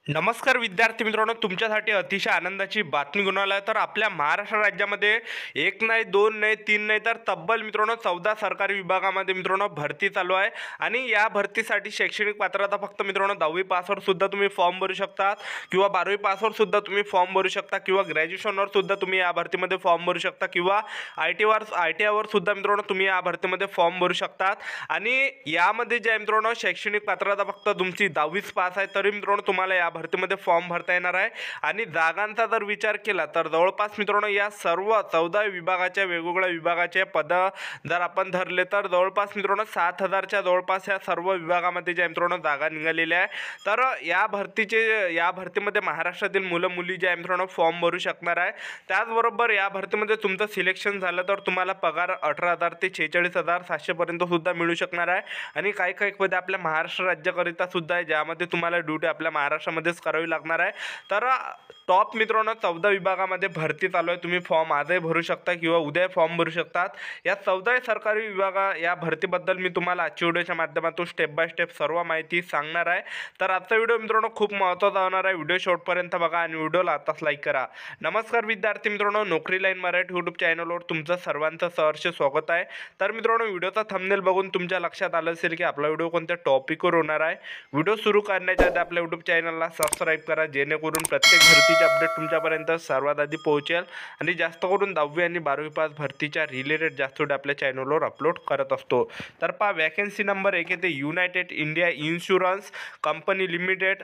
नमस्कार विद्यार्थी मित्रांनो, तुमच्यासाठी अतिशय आनंदाची बातमी घेऊन आला तर आपल्या महाराष्ट्र राज्यामध्ये एक नाही, दोन नाही, तीन नाही तर तब्बल मित्रांनो 14 सरकारी विभागामध्ये मित्रांनो भरती चालू आहे. आणि या भरतीसाठी शैक्षणिक पात्रता फक्त मित्रांनो 10वी पासवर सुद्धा तुम्ही फॉर्म भरू शकता किंवा 12वी पासवर सुद्धा तुम्ही फॉर्म भरू शकता किंवा ग्रॅज्युएशनवर सुद्धा तुम्ही या भरतीमध्ये फॉर्म भरू शकता किंवा आय टी आयवर सुद्धा मित्रांनो तुम्ही या भरतीमध्ये फॉर्म भरू शकतात. आणि यामध्ये जे आहे मित्रांनो शैक्षणिक पात्रता फक्त तुमची 10वीच पास आहे तरी मित्रांनो तुम्हाला या भरतीमध्ये फॉर्म भरता येणार आहे. आणि जागांचा जर विचार केला तर जवळपास मित्रांनो या सर्व 14 विभागाच्या वेगवेगळ्या विभागाचे पद जर आपण धरले तर जवळपास मित्रांनो 7,000च्या जवळपास या सर्व विभागामध्ये ज्या मित्रांनो जागा निघालेल्या आहे. तर या भरतीमध्ये महाराष्ट्रातील मुलं मुली जे आहे मित्रांनो फॉर्म भरू शकणार आहे. त्याचबरोबर या भरतीमध्ये तुमचं सिलेक्शन झालं तर तुम्हाला पगार 18,000 ते 46,700 पर्यंत सुद्धा मिळू शकणार आहे. आणि काही काही पदे आपल्या महाराष्ट्र राज्याकरिता सुद्धा आहे ज्यामध्ये तुम्हाला ड्युटी आपल्या महाराष्ट्रामध्येच करावी लागणार आहे. तर टॉप मित्रांनो 14 विभागामध्ये भरती चालू आहे. तुम्ही फॉर्म आजही भरू शकता किंवा उद्या फॉर्म भरू शकतात. या 14 सरकारी या भरतीबद्दल मी तुम्हाला आजच्या व्हिडिओच्या माध्यमातून स्टेप बाय स्टेप सर्व माहिती सांगणार आहे. तर आजचा व्हिडिओ मित्रांनो खूप महत्त्वाचा होणार आहे. व्हिडिओ शेवटपर्यंत बघा आणि व्हिडिओला आताच लाईक करा. नमस्कार विद्यार्थी मित्रांनो, नोकरी लाईन मराठी यूट्यूब चॅनलवर तुमचं सर्वांचं सहर्ष स्वागत आहे. तर मित्रांनो व्हिडिओचा थंबनेल बघून तुमच्या लक्षात आलं असेल की आपला व्हिडिओ कोणत्या टॉपिकवर होणार आहे. व्हिडिओ सुरू करण्याच्या आधी आपल्या यूट्यूब चॅनलला सबस्क्राईब करा जेणेकरून प्रत्येक भरतीचे अपडेट तुमच्यापर्यंत सर्वात आधी पोहोचेल. आणि जास्त करून 10वी आणि 12वी पास भरतीच्या रिलेटेड जास्त व्हिडिओ आपल्या चॅनलवर अपलोड करत असतो. तर पहा वॅकन्सी नंबर 1 येते United India insurance company limited.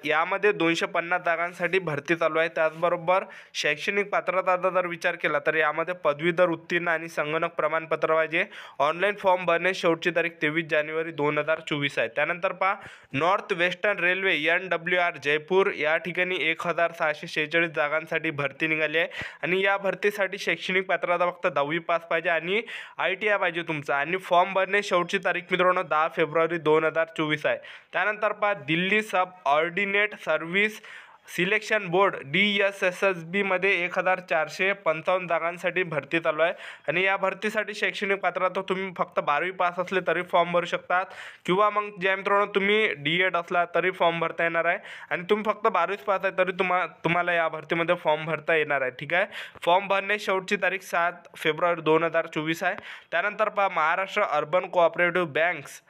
यामध्ये 250 जागांसाठी भरती चालू आहे. त्याचबरोबर शैक्षणिक पात्रताचा जर विचार केला तर यामध्ये पदवीधर उत्तीर्ण आणि संगणक प्रमाणपत्र पाहिजे. ऑनलाईन फॉर्म भरणे शेवटची तारीख 23 जानेवारी 2024 आहे. त्यानंतर पहा north western railway NWR Jaipur या ठिकाणी 1,646 जागांसाठी भरती निघाली आहे. आणि या भरतीसाठी शैक्षणिक पात्रता फक्त 10वी पास पाहिजे आणि ITI पाहिजे तुमचा. आणि फॉर्म भरणे शेवटची तारीख मित्रांनो 10 फेब्रुवारी 2024 आहे. त्यानंतर पहा Delhi subordinate service selection board DSSSB मध्ये 1,455 जागांसाठी भरती चालू आहे. आणि या भरतीसाठी शैक्षणिक पात्रता तुम्ही फक्त 12वी पास असले तरी फॉर्म भरू शकतात किंवा मग ज्या मित्रांनो तुम्ही D.Ed असला तरी फॉर्म भरता येणार आहे. आणि तुम्ही फक्त 12वीच पास आहे तरी तुम्हाला या भरतीमध्ये फॉर्म भरता येणार आहे. ठीक आहे. फॉर्म भरणे शेवटची तारीख 7 फेब्रुवारी 2024 आहे. त्यानंतर पहा Maharashtra urban cooperative banks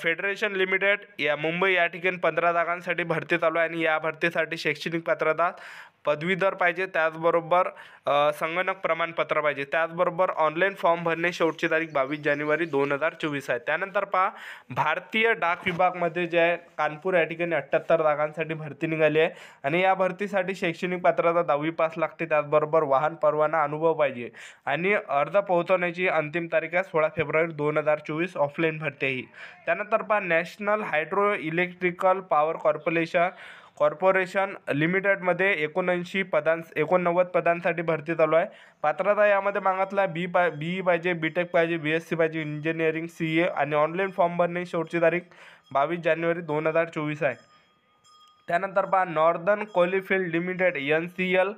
federation limited या मुंबई या ठिकाणी 15 जागांसाठी भरती चालू आहे. आणि या भरतीसाठी शैक्षणिक पात्रता पदवीधर पाहिजे. त्याचबरोबर संगणक प्रमाणपत्र पाहिजे. त्याचबरोबर ऑनलाईन फॉर्म भरणे शेवटची तारीख 22 जानेवारी 2024 आहे. त्यानंतर पहा भारतीय डाक विभागमध्ये जे आहे कानपूर या ठिकाणी 78 जागांसाठी भरती निघाली आहे. आणि या भरतीसाठी शैक्षणिक पात्रता 10वी पास लागते. त्याचबरोबर वाहन परवाना अनुभव पाहिजे. आणि अर्ज पोहोचवण्याची अंतिम तारीख आहे 16 फेब्रुवारी 2024. ऑफलाईन भरती आहे ही. त्यानंतर पहा national hydro electrical power corporation लिमिटेडमध्ये 89 पदांसाठी भरती चालू आहे. पात्रता यामध्ये मागितला BE पाहिजे, BTech पाहिजे, BSc पाहिजे, इंजिनिअरिंग, CA. आणि ऑनलाईन फॉर्म भरणे शेवटची तारीख 22 जानेवारी 2024 आहे. त्यानंतर पहा नॉर्दर्न कोलीफील्ड लिमिटेड NCL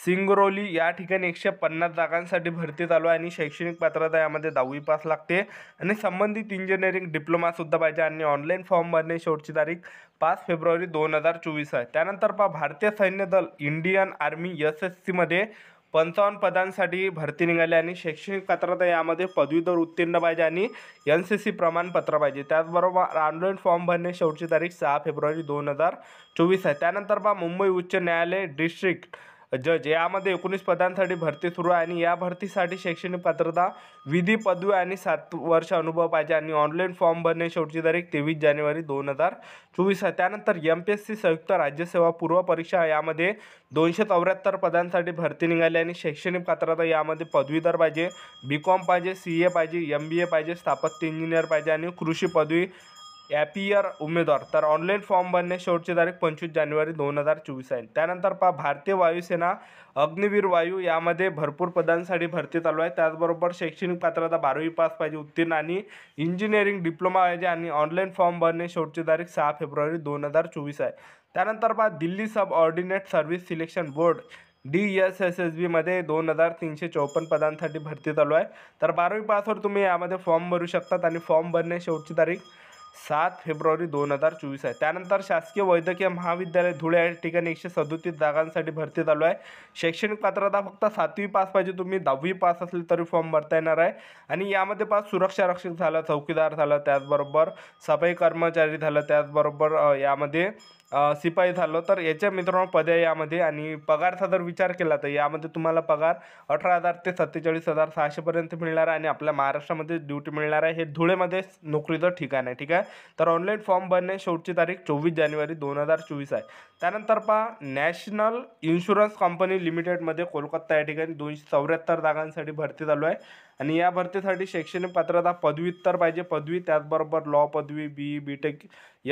सिंगरोली या ठिकाणी 150 जागांसाठी भरती चालू आहे. आणि शैक्षणिक पात्रता यामध्ये 10वी पास लागते आणि संबंधित इंजिनिअरिंग डिप्लोमासुद्धा पाहिजे. आणि ऑनलाईन फॉर्म भरणे शेवटची तारीख 5 फेब्रुवारी 2024 आहे. त्यानंतर पहा भारतीय सैन्य दल इंडियन आर्मी SSC मध्ये 55 पदांसाठी भरती निघाली. आणि शैक्षणिक पात्रता यामध्ये पदवीधर उत्तीर्ण पाहिजे आणि NCC प्रमाणपत्र पाहिजे. त्याचबरोबर ऑनलाईन फॉर्म भरणे शेवटची तारीख 6 फेब्रुवारी 2024 आहे. त्यानंतर पहा मुंबई उच्च न्यायालय डिस्ट्रिक्ट जज यामध्ये 19 पदांसाठी भरती सुरू आहे. आणि या भरतीसाठी शैक्षणिक पात्रता विधी पदवी आणि 7 वर्ष अनुभव पाहिजे. आणि ऑनलाईन फॉर्म भरणे शेवटची तारीख 23 जानेवारी 2024 आहे. त्यानंतर MPSC संयुक्त राज्यसेवा पूर्व परीक्षा यामध्ये 274 पदांसाठी भरती निघाली. आणि शैक्षणिक पात्रता यामध्ये पदवीधर पाहिजे, BCom पाहिजे, CA पाहिजे, MBA पाहिजे, स्थापत्य इंजिनियर पाहिजे आणि कृषी पदवी ॲपियर उमेदवार. तर ऑनलाईन फॉर्म भरणे शेवटची तारीख 25 जानेवारी 2024 आहे. त्यानंतर पहा भारतीय वायुसेना अग्निवीर वायू यामध्ये भरपूर पदांसाठी भरती चालू आहे. त्याचबरोबर शैक्षणिक पात्रता 12वी पास पाहिजे उत्तीर्ण आणि इंजिनिअरिंग डिप्लोमा पाहिजे. आणि ऑनलाईन फॉर्म भरणे शेवटची तारीख 6 फेब्रुवारी 2024 आहे. त्यानंतर पहा Delhi subordinate service selection board DSSSB मध्ये 2,354 पदांसाठी भरती चालू आहे. तर 12वी पासवर तुम्ही यामध्ये फॉर्म भरू शकतात. आणि फॉर्म भरणे शेवटची तारीख 7 फेब्रुवारी 2024 आहे. त्यानंतर शासकीय वैद्यकीय महाविद्यालय धुळे या ठिकाणी 137 जागांसाठी भरती चालू आहे. शैक्षणिक पात्रता फक्त 7वी पास पाहिजे, तुम्ही 10वी पास असले तरी फॉर्म भरता येणार आहे. आणि यामध्ये पास सुरक्षा रक्षक झालं, चौकीदार झालं, त्याचबरोबर सफाई कर्मचारी झालं, त्याचबरोबर यामध्ये शिपाई झालं. तर याच्या मित्रांनो पदे यामध्ये. आणि पगारचा जर विचार केला तर यामध्ये तुम्हाला पगार 18,000 ते 47,600 पर्यंत मिळणार आहे आणि आपल्या महाराष्ट्रामध्ये ड्युटी मिळणार आहे. हे धुळेमध्ये नोकरीचं ठिकाण आहे. ठीक आहे. तर ऑनलाईन फॉर्म भरणे शेवटची तारीख 24 जानेवारी 2024 आहे. त्यानंतर पहा, नॅशनल इन्शुरन्स कंपनी लिमिटेडमध्ये कोलकाता या ठिकाणी 274 जागांसाठी भरती चालू आहे. आणि या भरतीसाठी शैक्षणिक पात्रता पदव्युत्तर पाहिजे, पदवी, त्याचबरोबर लॉ पदवी, BE, BTech,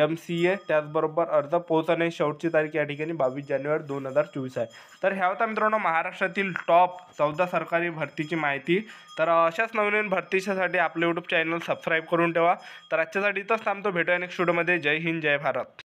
MCA, त्याचबरोबर अर्ज पोहोचवण्याची शेवटची तारीख या ठिकाणी 22 जानेवारी 2024 आहे. तर ह्या होता मित्रांनो महाराष्ट्रातील टॉप 14 सरकारी भरतीची माहिती. तर अशाच नवीन भरतीसाठी आपले यूट्यूब चॅनल सबस्क्राईब करून ठेवा. तर आजच्यासाठी इथंच थांबतो, भेटूया नेक्स्ट व्हिडिओमध्ये. जय हिंद, जय भारत.